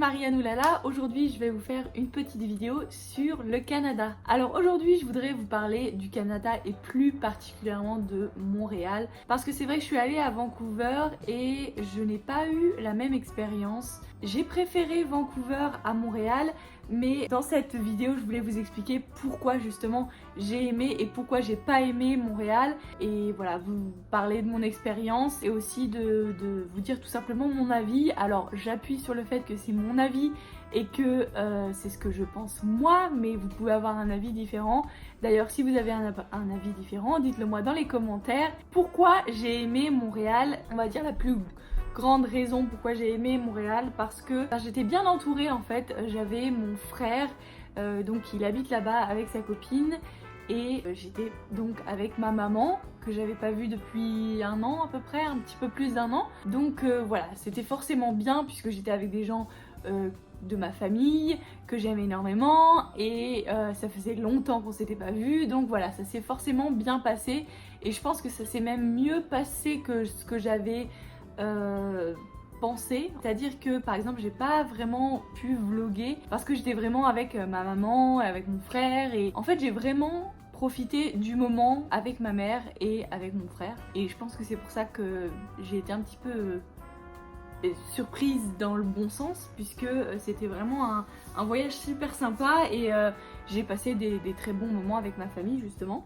Marianne Oulala. Aujourd'hui je vais vous faire une petite vidéo sur le Canada. Alors aujourd'hui je voudrais vous parler du Canada et plus particulièrement de Montréal, parce que c'est vrai que je suis allée à Vancouver et je n'ai pas eu la même expérience. J'ai préféré Vancouver à Montréal, mais dans cette vidéo je voulais vous expliquer pourquoi justement j'ai aimé et pourquoi j'ai pas aimé Montréal, et voilà, vous parler de mon expérience et aussi de vous dire tout simplement mon avis. Alors j'appuie sur le fait que c'est mon avis et que c'est ce que je pense moi, mais vous pouvez avoir un avis différent. D'ailleurs si vous avez un avis différent, dites-le moi dans les commentaires. Pourquoi j'ai aimé Montréal? On va dire la plus grande raison pourquoi j'ai aimé Montréal, parce que j'étais bien entourée en fait. J'avais mon frère, donc il habite là-bas avec sa copine, et j'étais donc avec ma maman que j'avais pas vue depuis un an à peu près, un petit peu plus d'un an. Donc voilà, c'était forcément bien puisque j'étais avec des gens de ma famille que j'aime énormément, et ça faisait longtemps qu'on s'était pas vus, donc voilà, ça s'est forcément bien passé, et je pense que ça s'est même mieux passé que ce que j'avais pensé. C'est-à-dire que par exemple j'ai pas vraiment pu vlogger parce que j'étais vraiment avec ma maman, avec mon frère, et en fait j'ai vraiment profité du moment avec ma mère et avec mon frère, et je pense que c'est pour ça que j'ai été un petit peu surprise dans le bon sens, puisque c'était vraiment un voyage super sympa, et j'ai passé des très bons moments avec ma famille justement.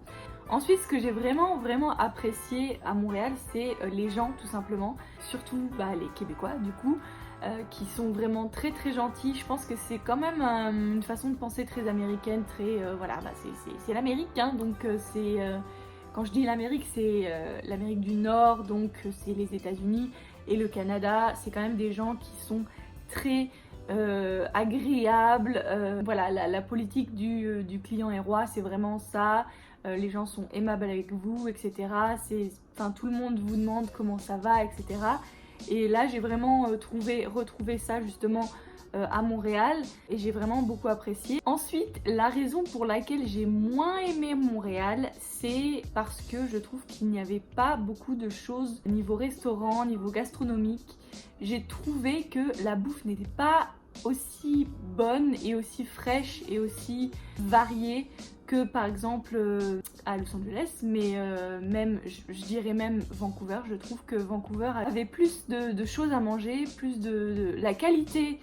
Ensuite, ce que j'ai vraiment apprécié à Montréal, c'est les gens tout simplement, surtout les Québécois du coup, qui sont vraiment très gentils. Je pense que c'est quand même une façon de penser très américaine, très voilà, c'est l'Amérique, hein, donc c'est quand je dis l'Amérique, c'est l'Amérique du Nord, donc c'est les États-Unis et le Canada. C'est quand même des gens qui sont très agréables. Voilà, la politique du client est roi, c'est vraiment ça. Les gens sont aimables avec vous, etc. Tout le monde vous demande comment ça va, etc. Et là, j'ai vraiment retrouvé ça justement à Montréal, et j'ai vraiment beaucoup apprécié. Ensuite, la raison pour laquelle j'ai moins aimé Montréal, c'est parce que je trouve qu'il n'y avait pas beaucoup de choses niveau restaurant, niveau gastronomique. J'ai trouvé que la bouffe n'était pas aussi bonne et aussi fraîche et aussi variée que par exemple à Los Angeles, mais même, je dirais même Vancouver. Je trouve que Vancouver avait plus de choses à manger, plus de la qualité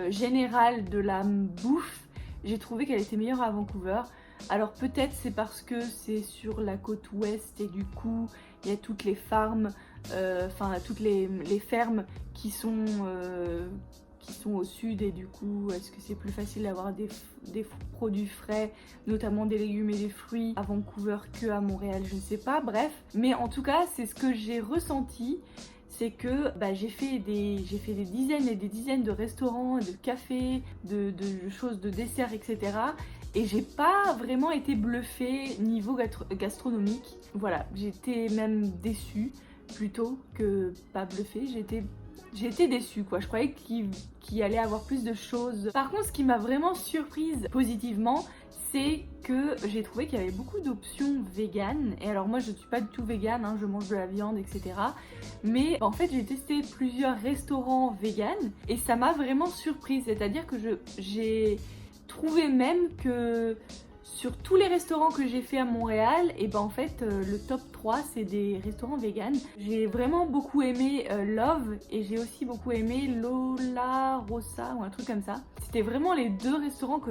générale de la bouffe. J'ai trouvé qu'elle était meilleure à Vancouver. Alors peut-être c'est parce que c'est sur la côte ouest, et du coup il y a toutes les farms, toutes les fermes qui sont au sud, et du coup est-ce que c'est plus facile d'avoir des produits frais, notamment des légumes et des fruits à Vancouver que à Montréal, je ne sais pas, bref. Mais en tout cas c'est ce que j'ai ressenti, c'est que j'ai fait des dizaines et des dizaines de restaurants, de cafés, de choses, de desserts, etc. Et j'ai pas vraiment été bluffée niveau gastronomique. Voilà, j'étais même déçue plutôt que pas bluffée. J'ai été déçue quoi, je croyais qu'il allait avoir plus de choses. Par contre, ce qui m'a vraiment surprise positivement, c'est que j'ai trouvé qu'il y avait beaucoup d'options véganes. Et alors moi je ne suis pas du tout végane, hein, je mange de la viande, etc. Mais en fait j'ai testé plusieurs restaurants véganes et ça m'a vraiment surprise. C'est-à-dire que j'ai trouvé même que sur tous les restaurants que j'ai fait à Montréal, et en fait le top 3 c'est des restaurants véganes. J'ai vraiment beaucoup aimé Love, et j'ai aussi beaucoup aimé Lola Rosa ou un truc comme ça. C'était vraiment les deux restaurants que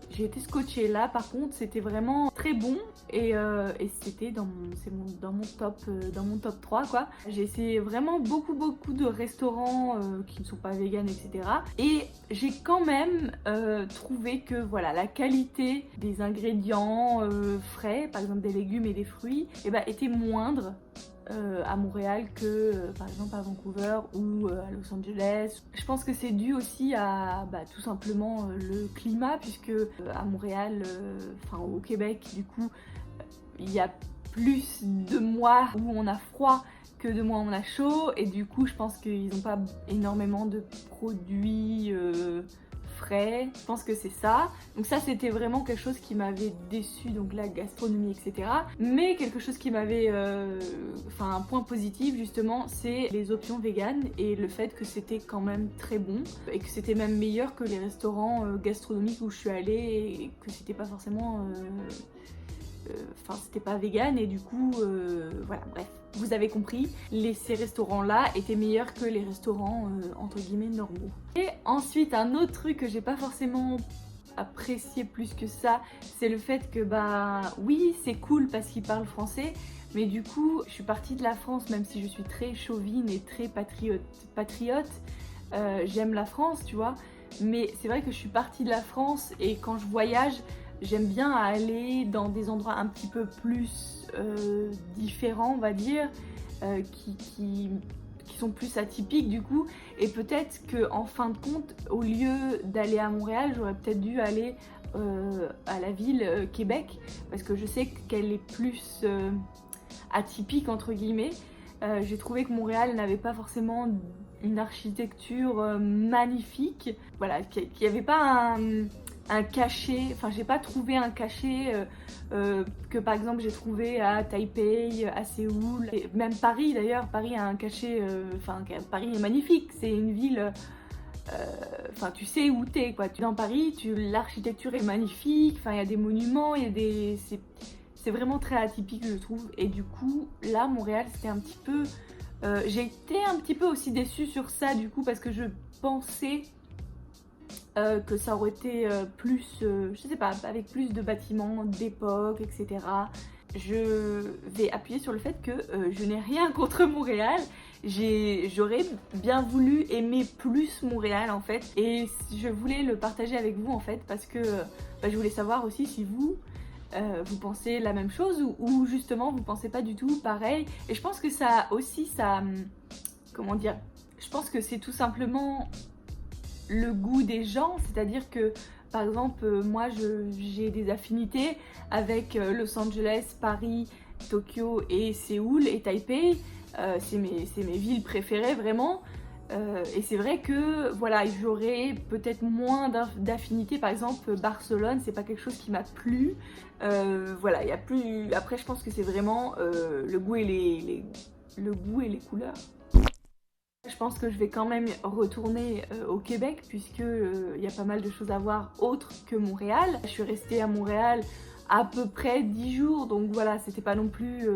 j'ai été scotchée là. Par contre c'était vraiment très bon, et c'était dans mon top 3 quoi. J'ai essayé vraiment beaucoup de restaurants qui ne sont pas véganes, etc. Et j'ai quand même trouvé que voilà, la qualité des ingrédients frais, par exemple des légumes et des fruits, était moindre à Montréal que par exemple à Vancouver ou à Los Angeles. Je pense que c'est dû aussi à tout simplement le climat, puisque à Montréal, au Québec du coup, il y a plus de mois où on a froid que de mois où on a chaud, et du coup je pense qu'ils n'ont pas énormément de produits frais, je pense que c'est ça. Donc ça c'était vraiment quelque chose qui m'avait déçu, donc la gastronomie etc. Mais quelque chose qui m'avait, enfin un point positif justement, c'est les options véganes et le fait que c'était quand même très bon et que c'était même meilleur que les restaurants gastronomiques où je suis allée et que c'était pas forcément... Enfin c'était pas vegan et du coup voilà bref, vous avez compris, ces restaurants là étaient meilleurs que les restaurants entre guillemets normaux. Et ensuite un autre truc que j'ai pas forcément apprécié plus que ça, c'est le fait que bah oui c'est cool parce qu'ils parlent français, mais du coup je suis partie de la France, même si je suis très chauvine et très patriote, j'aime la France tu vois, mais c'est vrai que je suis partie de la France et quand je voyage j'aime bien aller dans des endroits un petit peu plus différents, on va dire, qui sont plus atypiques du coup. Et peut-être qu'en fin de compte, au lieu d'aller à Montréal, j'aurais peut-être dû aller à la ville Québec, parce que je sais qu'elle est plus atypique entre guillemets. J'ai trouvé que Montréal n'avait pas forcément une architecture magnifique, voilà, qu'il n'y avait pas un cachet, enfin j'ai pas trouvé un cachet que par exemple j'ai trouvé à Taipei, à Séoul, et même Paris d'ailleurs. Paris a un cachet, enfin Paris est magnifique, c'est une ville, enfin tu sais où t'es quoi, tu es dans Paris, l'architecture est magnifique, enfin il y a des monuments, il y a des... c'est vraiment très atypique je trouve, et du coup là Montréal c'était un petit peu... j'ai été un petit peu aussi déçue sur ça du coup parce que je pensais que ça aurait été plus, je sais pas, avec plus de bâtiments d'époque, etc. Je vais appuyer sur le fait que je n'ai rien contre Montréal. J'aurais bien voulu aimer plus Montréal en fait, et je voulais le partager avec vous en fait parce que bah, je voulais savoir aussi si vous vous pensez la même chose ou justement vous pensez pas du tout pareil. Et je pense que ça aussi, ça, comment dire, je pense que c'est tout simplement le goût des gens, c'est-à-dire que par exemple moi j'ai des affinités avec Los Angeles, Paris, Tokyo et Séoul et Taipei, c'est mes villes préférées vraiment. Et c'est vrai que voilà, j'aurais peut-être moins d'affinité. Par exemple Barcelone, c'est pas quelque chose qui m'a plu. Voilà, il y a plus... Après je pense que c'est vraiment le goût et le goût et les couleurs. Je pense que je vais quand même retourner au Québec puisque il y a pas mal de choses à voir autres que Montréal. Je suis restée à Montréal à peu près 10 jours, donc voilà, c'était pas non plus...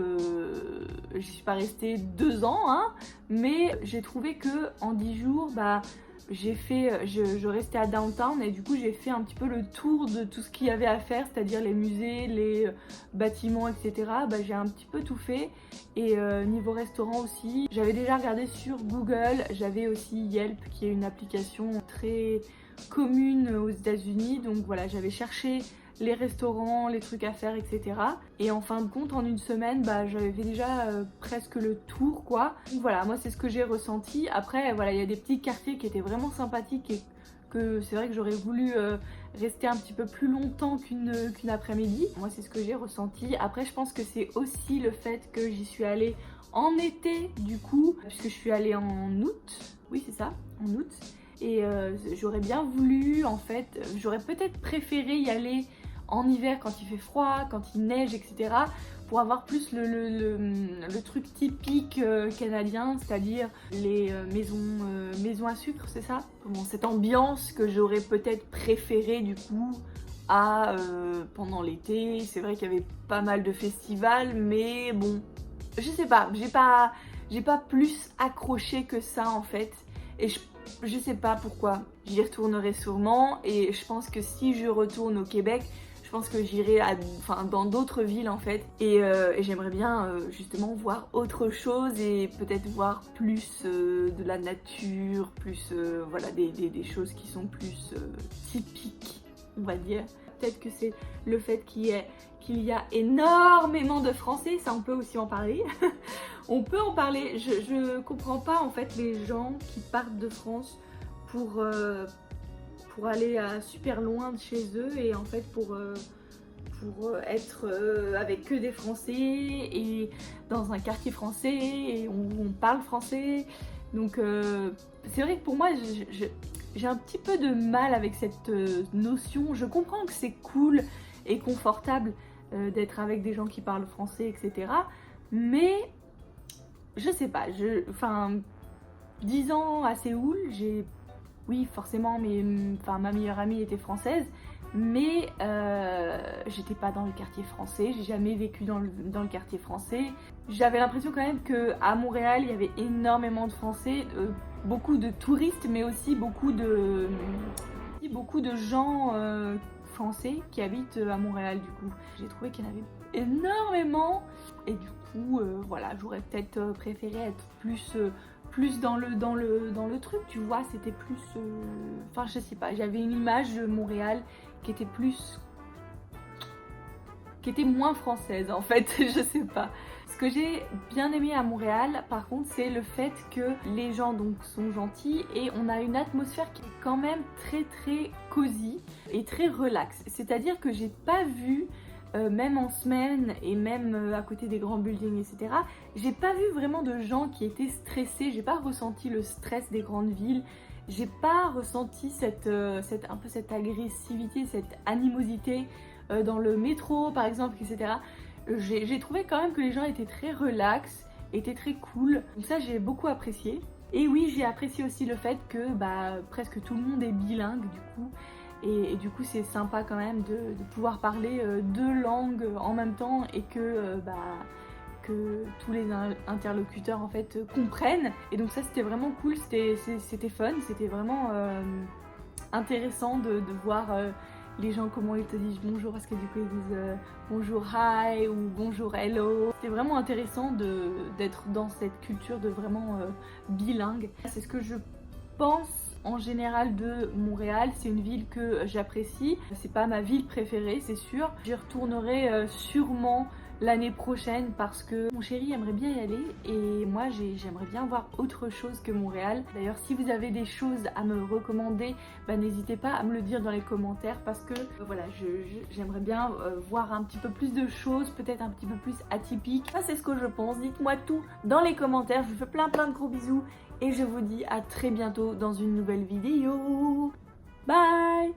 j'y suis pas restée 2 ans, hein, mais j'ai trouvé que en 10 jours, bah, je restais à downtown et du coup j'ai fait un petit peu le tour de tout ce qu'il y avait à faire, c'est-à-dire les musées, les bâtiments, etc. Bah, j'ai un petit peu tout fait. Et niveau restaurant aussi, j'avais déjà regardé sur Google, j'avais aussi Yelp qui est une application très commune aux États-Unis, donc voilà, j'avais cherché les restaurants, les trucs à faire, etc. Et en fin de compte, en une semaine, bah, j'avais fait déjà presque le tour, quoi. Donc voilà, moi c'est ce que j'ai ressenti. Après, voilà, il y a des petits quartiers qui étaient vraiment sympathiques et que c'est vrai que j'aurais voulu rester un petit peu plus longtemps qu'une après-midi. Moi c'est ce que j'ai ressenti. Après je pense que c'est aussi le fait que j'y suis allée en été du coup, puisque je suis allée en août. Oui c'est ça, en août. Et j'aurais bien voulu en fait, j'aurais peut-être préféré y aller en hiver quand il fait froid, quand il neige, etc. pour avoir plus le truc typique canadien, c'est-à-dire les maisons à sucre, c'est ça? Bon, cette ambiance que j'aurais peut-être préférée du coup à pendant l'été. C'est vrai qu'il y avait pas mal de festivals, mais bon, je sais pas, j'ai pas plus accroché que ça en fait. Et je sais pas pourquoi, j'y retournerai sûrement et je pense que si je retourne au Québec, je pense que j'irai dans d'autres villes en fait et j'aimerais bien justement voir autre chose et peut-être voir plus de la nature, plus voilà des choses qui sont plus typiques on va dire. Peut-être que c'est le fait qu'il y a énormément de Français, ça on peut aussi en parler. On peut en parler, je comprends pas en fait les gens qui partent de France pour aller à super loin de chez eux et en fait pour être avec que des Français et dans un quartier français et où on parle français. Donc c'est vrai que pour moi j'ai un petit peu de mal avec cette notion. Je comprends que c'est cool et confortable d'être avec des gens qui parlent français, etc. Mais je sais pas, enfin, 10 ans à Séoul, oui, forcément, ma meilleure amie était française, mais j'étais pas dans le quartier français, j'ai jamais vécu dans le quartier français. J'avais l'impression quand même qu'à Montréal, il y avait énormément de Français, beaucoup de touristes, mais aussi beaucoup de gens français qui habitent à Montréal du coup. J'ai trouvé qu'il y en avait énormément et du coup, voilà, j'aurais peut-être préféré être plus dans le truc, tu vois, c'était plus... Enfin, je sais pas, j'avais une image de Montréal qui était moins française en fait, je sais pas. Ce que j'ai bien aimé à Montréal, par contre, c'est le fait que les gens donc sont gentils et on a une atmosphère qui est quand même très très cosy et très relax. C'est-à-dire que j'ai pas vu, même en semaine et même à côté des grands buildings, etc., j'ai pas vu vraiment de gens qui étaient stressés. J'ai pas ressenti le stress des grandes villes. J'ai pas ressenti un peu cette agressivité, cette animosité dans le métro par exemple, etc. J'ai trouvé quand même que les gens étaient très relax, étaient très cool. Donc ça, j'ai beaucoup apprécié. Et oui, j'ai apprécié aussi le fait que presque tout le monde est bilingue du coup. Et du coup, c'est sympa quand même de pouvoir parler deux langues en même temps et que tous les interlocuteurs en fait comprennent. Et donc ça, c'était vraiment cool, c'était fun, c'était vraiment intéressant de voir les gens comment ils te disent bonjour, parce que du coup ils disent bonjour hi ou bonjour hello. C'était vraiment intéressant d'être dans cette culture de vraiment bilingue. C'est ce que je pense en général de Montréal. C'est une ville que j'apprécie. C'est pas ma ville préférée, c'est sûr. J'y retournerai sûrement l'année prochaine parce que mon chéri aimerait bien y aller et moi j'aimerais bien voir autre chose que Montréal. D'ailleurs, si vous avez des choses à me recommander, n'hésitez pas à me le dire dans les commentaires parce que voilà, j'aimerais bien voir un petit peu plus de choses, peut-être un petit peu plus atypiques. Ça, c'est ce que je pense. Dites-moi tout dans les commentaires. Je vous fais plein de gros bisous et je vous dis à très bientôt dans une nouvelle vidéo. Bye!